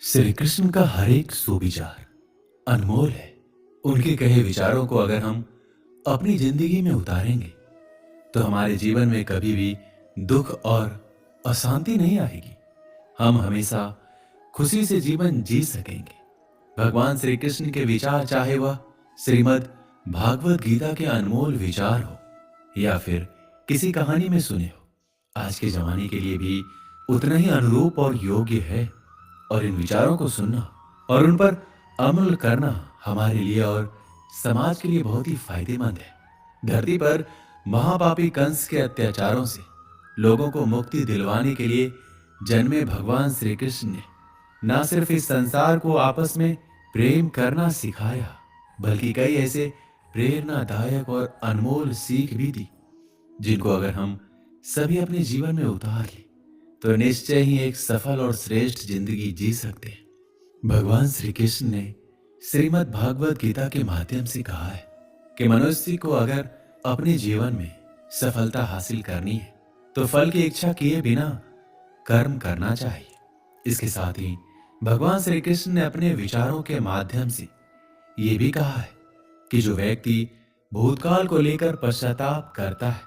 श्री कृष्ण का हर एक सुविचार अनमोल है। उनके कहे विचारों को अगर हम अपनी जिंदगी में उतारेंगे तो हमारे जीवन में कभी भी दुख और अशांति नहीं आएगी। हम हमेशा खुशी से जीवन जी सकेंगे। भगवान श्री कृष्ण के विचार, चाहे वह श्रीमद् भागवत गीता के अनमोल विचार हो या फिर किसी कहानी में सुने हो, आज के जमाने के लिए भी उतना ही अनुरूप और योग्य है। और इन विचारों को सुनना और उन पर अमल करना हमारे लिए और समाज के लिए बहुत ही फायदेमंद है। धरती पर महापापी कंस के अत्याचारों से लोगों को मुक्ति दिलवाने के लिए जन्मे भगवान श्री कृष्ण ने न सिर्फ इस संसार को आपस में प्रेम करना सिखाया, बल्कि कई ऐसे प्रेरणादायक और अनमोल सीख भी दी जिनको अगर हम सभी अपने जीवन में उतार लें तो निश्चय ही एक सफल और श्रेष्ठ जिंदगी जी सकते हैं। भगवान श्री कृष्ण ने श्रीमद् भागवत गीता के माध्यम से कहा है कि मनुष्य को अगर अपने जीवन में सफलता हासिल करनी है तो फल की इच्छा किए बिना कर्म करना चाहिए। इसके साथ ही भगवान श्री कृष्ण ने अपने विचारों के माध्यम से ये भी कहा है कि जो व्यक्ति भूतकाल को लेकर पश्चाताप करता है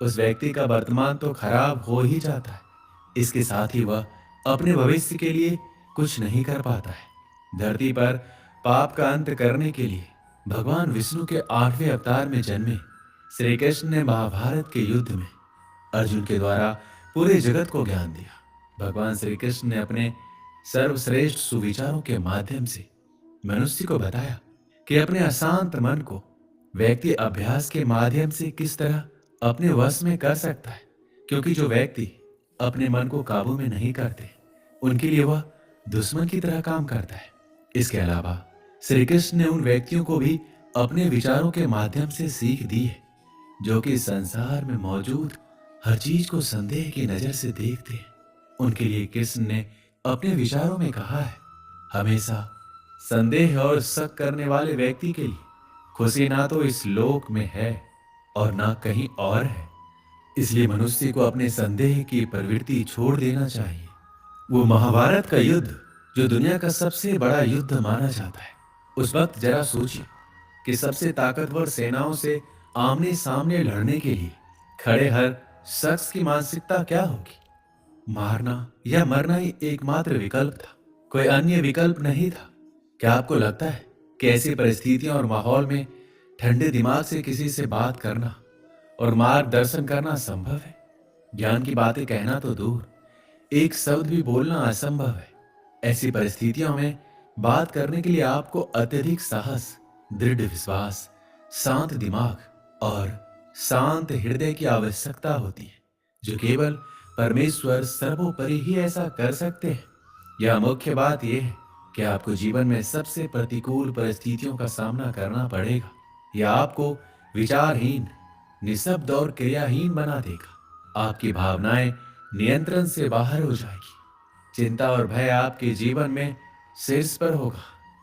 उस व्यक्ति का वर्तमान तो खराब हो ही जाता है, इसके साथ ही वह अपने भविष्य के लिए कुछ नहीं कर पाता है। धरती पर पाप का अंत करने के लिए भगवान विष्णु के 8वें अवतार में जन्मे श्री कृष्ण ने महाभारत के युद्ध में अर्जुन के द्वारा पूरे जगत को ज्ञान दिया। भगवान श्री कृष्ण ने अपने सर्वश्रेष्ठ सुविचारों के माध्यम से मनुष्य को बताया कि अपने अशांत मन को व्यक्ति अभ्यास के माध्यम से किस तरह अपने वश में कर सकता है, क्योंकि जो व्यक्ति अपने मन को काबू में नहीं करते उनके लिए वह दुश्मन की तरह काम करता है। इसके अलावा श्री कृष्ण ने उन व्यक्तियों को भी अपने विचारों के माध्यम से सीख दी है जो कि संसार में मौजूद हर चीज को संदेह की नजर से देखते हैं। उनके लिए कृष्ण ने अपने विचारों में कहा है, हमेशा संदेह और शक करने वाले व्यक्ति के लिए खुशी ना तो इस लोक में है और ना कहीं और है। इसलिए मनुष्य को अपने संदेह की प्रवृत्ति छोड़ देना चाहिए। वो महाभारत का युद्ध जो दुनिया का सबसे बड़ा युद्ध माना जाता है, उस वक्त जरा सोचिए कि सबसे ताकतवर सेनाओं से आमने सामने लड़ने के लिए खड़े हर शख्स की मानसिकता क्या होगी। मारना या मरना ही एकमात्र विकल्प था, कोई अन्य विकल्प नहीं था। क्या आपको लगता है कि ऐसी परिस्थितियों और माहौल में ठंडे दिमाग से किसी से बात करना और मार्गदर्शन करना संभव है? ज्ञान की बातें कहना तो दूर, एक शब्द भी बोलना असंभव है। ऐसी परिस्थितियों में बात करने के लिए आपको अत्यधिक साहस, दृढ़ विश्वास, शांत दिमाग और शांत हृदय की आवश्यकता होती है, जो केवल परमेश्वर सर्वोपरि ही ऐसा कर सकते हैं। यह मुख्य बात यह है कि आपको जीवन में सबसे प्रतिकूल परिस्थितियों का सामना करना पड़ेगा। यह आपको विचारहीन, निशब्द और क्रियाहीन बना देगा। आपकी भावनाएं नियंत्रण से बाहर हो जाएगी। चिंता और भय आपके जीवन में शीर्ष पर होगा।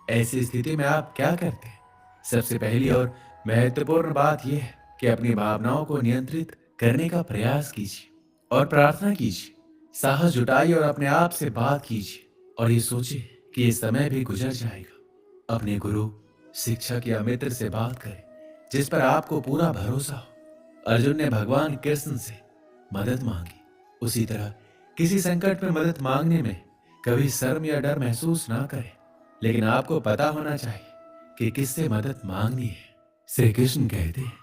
ऐसी स्थिति में आप क्या करते हैं? सबसे पहली और महत्वपूर्ण बात यह है कि अपनी भावनाओं को नियंत्रित करने का प्रयास कीजिए और प्रार्थना कीजिए। साहस जुटाइए और अपने आप से बात कीजिए और ये सोचिए कि ये समय भी गुजर जाएगा। अपने गुरु, शिक्षक या मित्र से बात करें जिस पर आपको पूरा भरोसा हो। अर्जुन ने भगवान कृष्ण से मदद मांगी, उसी तरह किसी संकट में मदद मांगने में कभी शर्म या डर महसूस ना करें, लेकिन आपको पता होना चाहिए कि किससे मदद मांगनी है। श्री कृष्ण कहते हैं,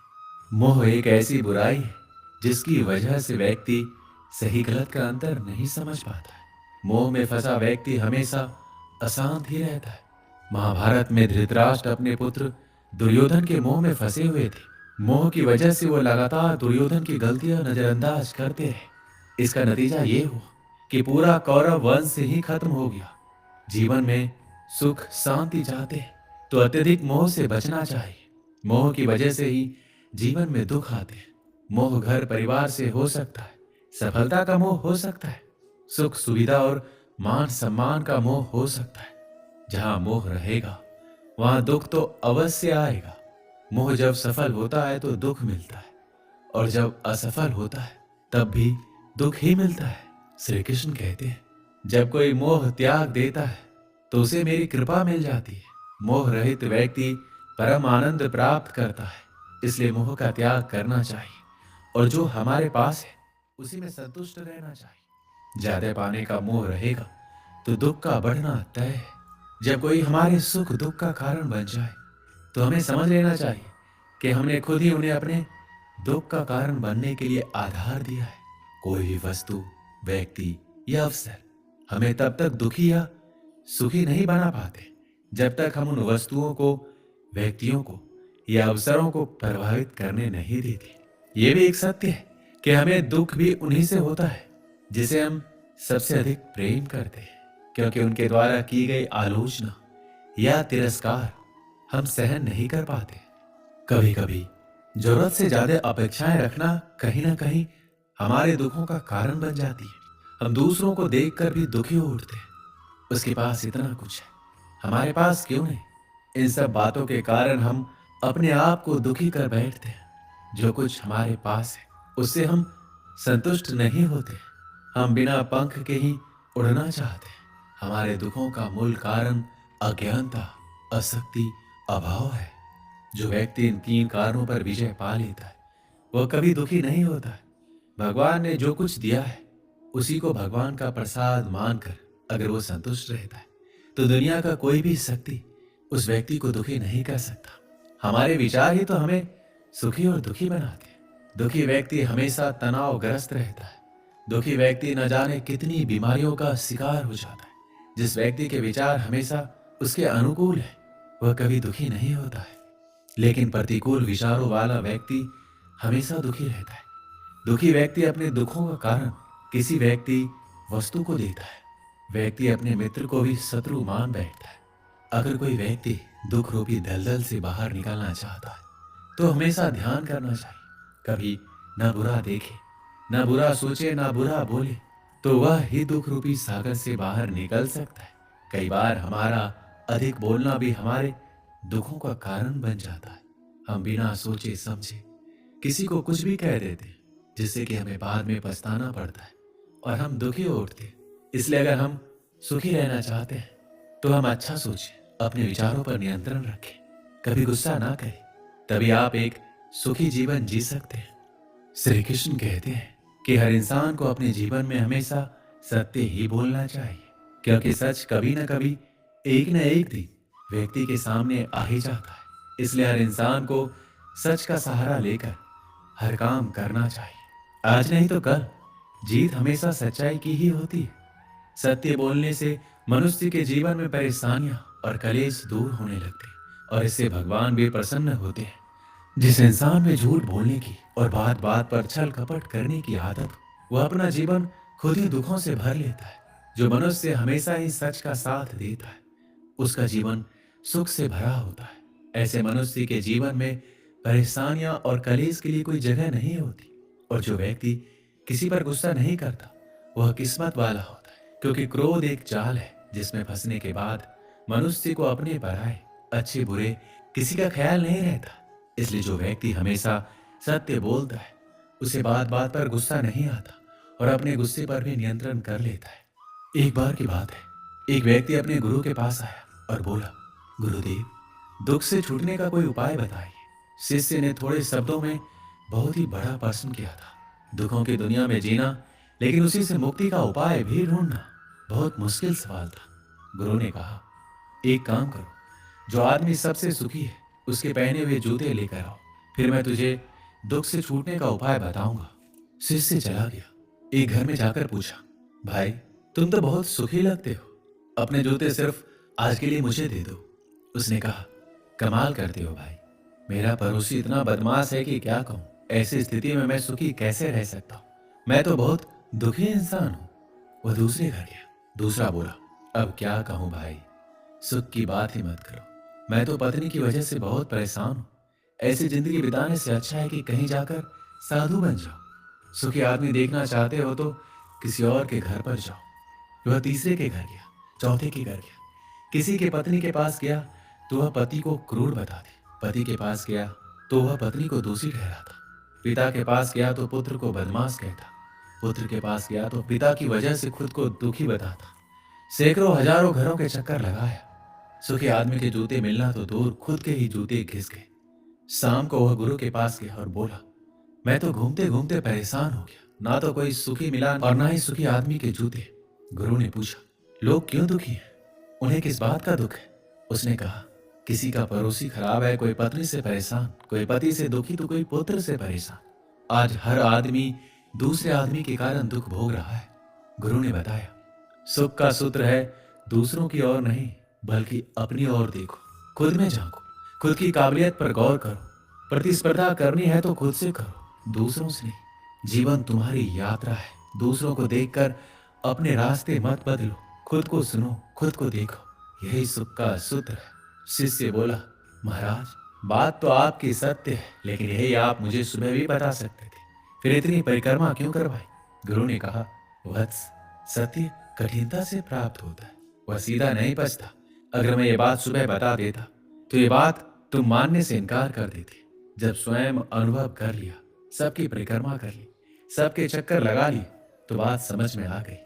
मोह एक ऐसी बुराई है जिसकी वजह से व्यक्ति सही गलत का अंतर नहीं समझ पाता है। मोह में फंसा व्यक्ति हमेशा अशांत ही रहता है। महाभारत में धृतराष्ट्र अपने पुत्र दुर्योधन के मोह में फंसे हुए थे। मोह की वजह से वो लगातार दुर्योधन की गलतियां नजरअंदाज करते रहे। इसका नतीजा ये हुआ कि पूरा कौरव वंश ही खत्म हो गया। जीवन में सुख शांति चाहते हैं तो अत्यधिक मोह से बचना चाहिए। मोह की वजह से ही जीवन में दुख आते हैं। मोह घर परिवार से हो सकता है, सफलता का मोह हो सकता है, सुख सुविधा और मान सम्मान का मोह हो सकता है। जहां मोह रहेगा वहां दुख तो अवश्य आएगा। मोह जब सफल होता है तो दुख मिलता है और जब असफल होता है तब भी दुख ही मिलता है। श्री कृष्ण कहते हैं, जब कोई मोह त्याग देता है तो उसे मेरी कृपा मिल जाती है। मोह रहित व्यक्ति परम आनंद प्राप्त करता है। इसलिए मोह का त्याग करना चाहिए और जो हमारे पास है उसी में संतुष्ट रहना चाहिए। ज्यादा पाने का मोह रहेगा तो दुख का बढ़ना तय है। जब कोई हमारे सुख दुख का कारण बन जाए तो हमें समझ लेना चाहिए कि हमने खुद ही उन्हें अपने दुख का कारण बनने के लिए आधार दिया है। कोई भी वस्तु, व्यक्ति या अवसर हमें तब तक दुखी या सुखी नहीं बना पाते जब तक हम उन वस्तुओं को, व्यक्तियों को या अवसरों को प्रभावित करने नहीं देते। ये भी एक सत्य है कि हमें दुख भी उन्हीं से होता है जिसे हम सबसे अधिक प्रेम करते हैं, क्योंकि उनके द्वारा की गई आलोचना या तिरस्कार हम सहन नहीं कर पाते। कभी कभी जरूरत से ज्यादा अपेक्षाएं रखना कहीं ना कहीं हमारे दुखों का कारण बन जाती है। हम दूसरों को देखकर भी दुखी हो उठते हैं। उसके पास इतना कुछ है, हमारे पास क्यों नहीं? इन सब बातों के कारण हम अपने आप को दुखी कर बैठते हैं। जो कुछ हमारे पास है उससे हम संतुष्ट नहीं होते। हम बिना पंख के ही उड़ना चाहते हैं। हमारे दुखों का मूल कारण अज्ञानता, आसक्ति, अभाव है। जो व्यक्ति इन 3 कारणों पर विजय पा लेता है वह कभी दुखी नहीं होता है। भगवान ने जो कुछ दिया है उसी को भगवान का प्रसाद मानकर अगर वो संतुष्ट रहता है तो दुनिया का कोई भी शक्ति उस व्यक्ति को दुखी नहीं कर सकता। हमारे विचार ही तो हमें सुखी और दुखी बनाते हैं। दुखी व्यक्ति हमेशा तनावग्रस्त रहता है। दुखी व्यक्ति न जाने कितनी बीमारियों का शिकार हो जाता है। जिस व्यक्ति के विचार हमेशा उसके अनुकूल है वह कभी दुखी नहीं होता है, लेकिन प्रतिकूल विचारों वाला व्यक्ति हमेशा दुखी रहता है। दुखी व्यक्ति अपने दुखों का कारण किसी व्यक्ति, वस्तु को देता है। व्यक्ति अपने मित्र को भी शत्रु मान बैठता है। अगर कोई व्यक्ति दुख रूपी दलदल से बाहर निकलना चाहता है तो हमेशा ध्यान करना चाहिए। कभी ना बुरा देखे, ना बुरा सोचे, ना बुरा बोले तो वह ही दुख रूपी सागर से बाहर निकल सकता है। कई बार हमारा अधिक बोलना भी हमारे दुखों का कारण बन जाता है। हम बिना सोचे समझे किसी को कुछ भी कह देते हैं जिससे कि हमें बाद में पछताना पड़ता है और हम दुखी हो उठते हैं। इसलिए अगर हम सुखी रहना चाहते हैं तो हम अच्छा सोचें, अपने विचारों पर नियंत्रण रखें, कभी गुस्सा ना करें, तभी आप एक सुखी जीवन जी सकते हैं। श्री कृष्ण कहते हैं कि हर इंसान को अपने जीवन में हमेशा सत्य ही बोलना चाहिए, क्योंकि सच कभी न कभी एक न एक दिन व्यक्ति के सामने आ ही जाता है। इसलिए हर इंसान को सच का सहारा लेकर हर काम करना चाहिए। आज नहीं तो कल जीत हमेशा सच्चाई की ही होती है। सत्य बोलने से मनुष्य के जीवन में परेशानियां और कलेश दूर होने लगते हैं और इससे भगवान भी प्रसन्न होते हैं। जिस इंसान में झूठ बोलने की और बात बात पर छल कपट करने की आदत हो, वह अपना जीवन खुद ही दुखों से भर लेता है। जो मनुष्य हमेशा ही सच का साथ देता है उसका जीवन सुख से भरा होता है। ऐसे मनुष्य के जीवन में परेशानियां और कलेश के लिए कोई जगह नहीं होती। और जो व्यक्ति किसी पर गुस्सा नहीं करता वह किस्मत वाला होता है, क्योंकि क्रोध एक जाल है जिसमें फंसने के बाद मनुष्य को अपने पराये, अच्छे बुरे किसी का ख्याल नहीं रहता। इसलिए जो व्यक्ति हमेशा सत्य बोलता है उसे बात बात पर गुस्सा नहीं आता और अपने गुस्से पर भी नियंत्रण कर लेता है। एक बार की बात है, एक व्यक्ति अपने गुरु के पास आया और बोला, गुरुदेव, दुख से छूटने का कोई उपाय बताइए। शिष्य ने थोड़े शब्दों में बहुत ही बड़ा प्रश्न किया था। दुखों की दुनिया में जीना, लेकिन उसी से मुक्ति का उपाय भी ढूंढना बहुत मुश्किल सवाल था। गुरु ने कहा, एक काम करो, जो आदमी सबसे सुखी है उसके पहने हुए जूते लेकर आओ, फिर मैं तुझे दुख से छूटने का उपाय बताऊंगा। शिष्य चला गया। एक घर में जाकर पूछा, भाई तुम तो बहुत सुखी लगते हो, अपने जूते सिर्फ आज के लिए मुझे दे दो। उसने कहा, कमाल करते हो भाई, मेरा पड़ोसी इतना बदमाश है कि क्या कहूँ। ऐसी स्थिति में मैं सुखी कैसे रह सकता हूँ? मैं तो बहुत दुखी इंसान हूँ। वह दूसरे घर गया। दूसरा बोला, अब क्या कहूँ भाई, सुख की बात ही मत करो, मैं तो पत्नी की वजह से बहुत परेशान हूँ। ऐसी जिंदगी बिताने से अच्छा है कि कहीं जाकर साधु बन जाओ। सुखी आदमी देखना चाहते हो तो किसी और के घर पर जाओ। वह तीसरे के घर गया, चौथे के घर गया। किसी के पत्नी के पास गया तो वह पति को क्रूर बताती, पति के पास गया तो वह पत्नी को दोषी ठहराता, पिता के पास गया तो पुत्र को बदमाश कहता, पुत्र के पास गया तो पिता की वजह से खुद को दुखी बताता। सैकड़ों हजारों घरों के चक्कर लगाया। सुखी आदमी के जूते मिलना तो दूर, खुद के ही जूते घिस गए। शाम को वह गुरु के पास गया और बोला, मैं तो घूमते घूमते परेशान हो गया, ना तो कोई सुखी मिला और ना ही सुखी आदमी के जूते। गुरु ने पूछा, लोग क्यों दुखी हैं? उन्हें किस बात का दुख है? उसने कहा, किसी का पड़ोसी खराब है, कोई पत्नी से परेशान, कोई पति से दुखी तो कोई पुत्र से परेशान। आज हर आदमी दूसरे आदमी के कारण दुख भोग रहा है। गुरु ने बताया, सुख का सूत्र है दूसरों की ओर नहीं बल्कि अपनी ओर देखो, खुद में झांको, खुद की काबिलियत पर गौर करो। प्रतिस्पर्धा करनी है तो खुद से करो, दूसरों से नहीं। जीवन तुम्हारी यात्रा है, दूसरों को देखकर अपने रास्ते मत बदलो। खुद को सुनो, खुद को देखो, यही सुख का सूत्र है। शिष्य बोला, महाराज बात तो आपकी सत्य है, लेकिन यही आप मुझे सुबह भी बता सकते थे, फिर इतनी परिक्रमा क्यों करवाई? गुरु ने कहा, वत्स, सत्य कठिनता से प्राप्त होता है, वह सीधा नहीं पचता। अगर मैं ये बात सुबह बता देता तो ये बात तुम मानने से इनकार कर देते। जब स्वयं अनुभव कर लिया, सबकी परिक्रमा कर ली, सबके चक्कर लगा लिए, तो बात समझ में आ गई।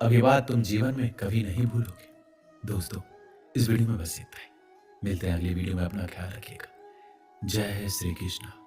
अब ये बात तुम जीवन में कभी नहीं भूलोगे। दोस्तों, इस वीडियो में बस इतना ही। मिलते हैं अगली वीडियो में। अपना ख्याल रखिएगा। जय श्री कृष्ण।